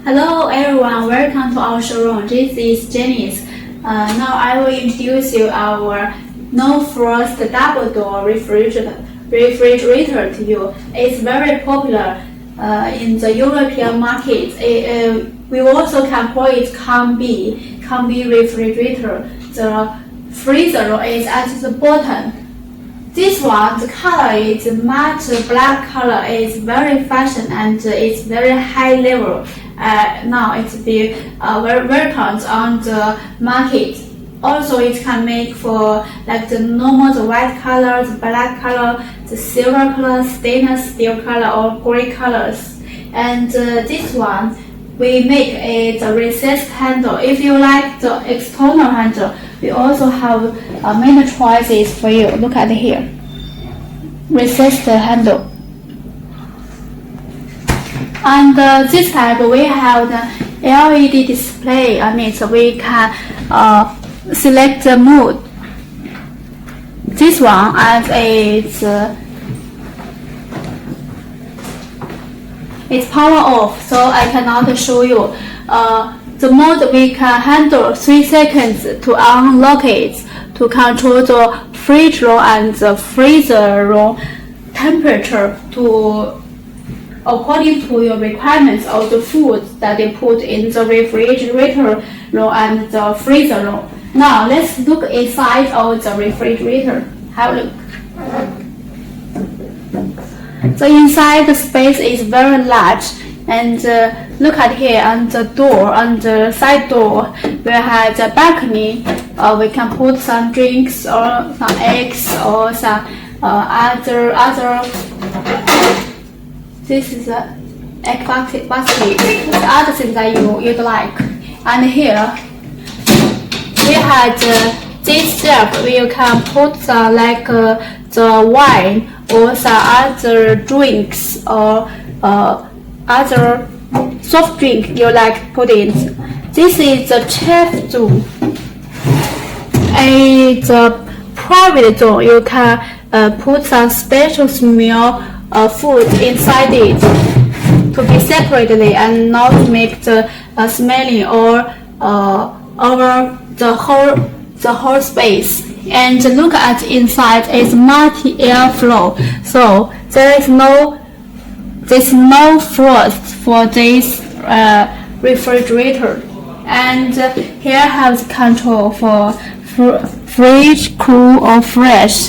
Hello everyone, welcome to our showroom. This is Janice. Now I will introduce you our no frost double door refrigerator to you. It's very popular in the European market. We also can call it COMBI Refrigerator. The freezer is at the bottom. This one, the color is matte black color. It's very fashion and it's very high level. Now it's be very welcomed on the market. Also, it can make for like the normal, the white color, the black color, the silver color, stainless steel color, or gray colors. And this one, we make the recessed handle. If you like the external handle, we also have many choices for you. Look at here, recessed handle. And this type we have the LED display. So we can select the mode. This one as it's power off, so I cannot show you. The mode we can handle 3 seconds to unlock it to control the fridge room and the freezer room temperature to according to your requirements of the food that they put in the refrigerator room and the freezer room. Now let's look inside of the refrigerator. Have a look. The inside the space is very large, and look at here on the door, on the side door, we have the balcony. We can put some drinks or some eggs or some other. This is a egg basket. The other thing that you'd like. And here we have this shelf where you can put the wine or some other drinks or other soft drink you like to put in. This is the chef zone. The private zone, you can put some special smell food inside it to be separately and not make the smelling or over the whole space. And look at inside, it's multi airflow, so there's no frost for this refrigerator. And here has control for fridge, cool or fresh.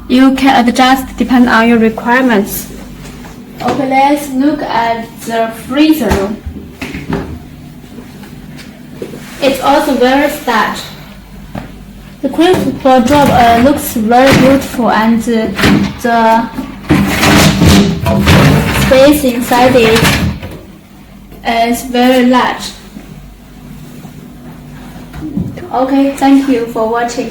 You can adjust depending on your requirements. Okay, let's look at the freezer room. It's also very stylish. The crystal job looks very beautiful, and the space inside it is very large. Okay, thank you for watching.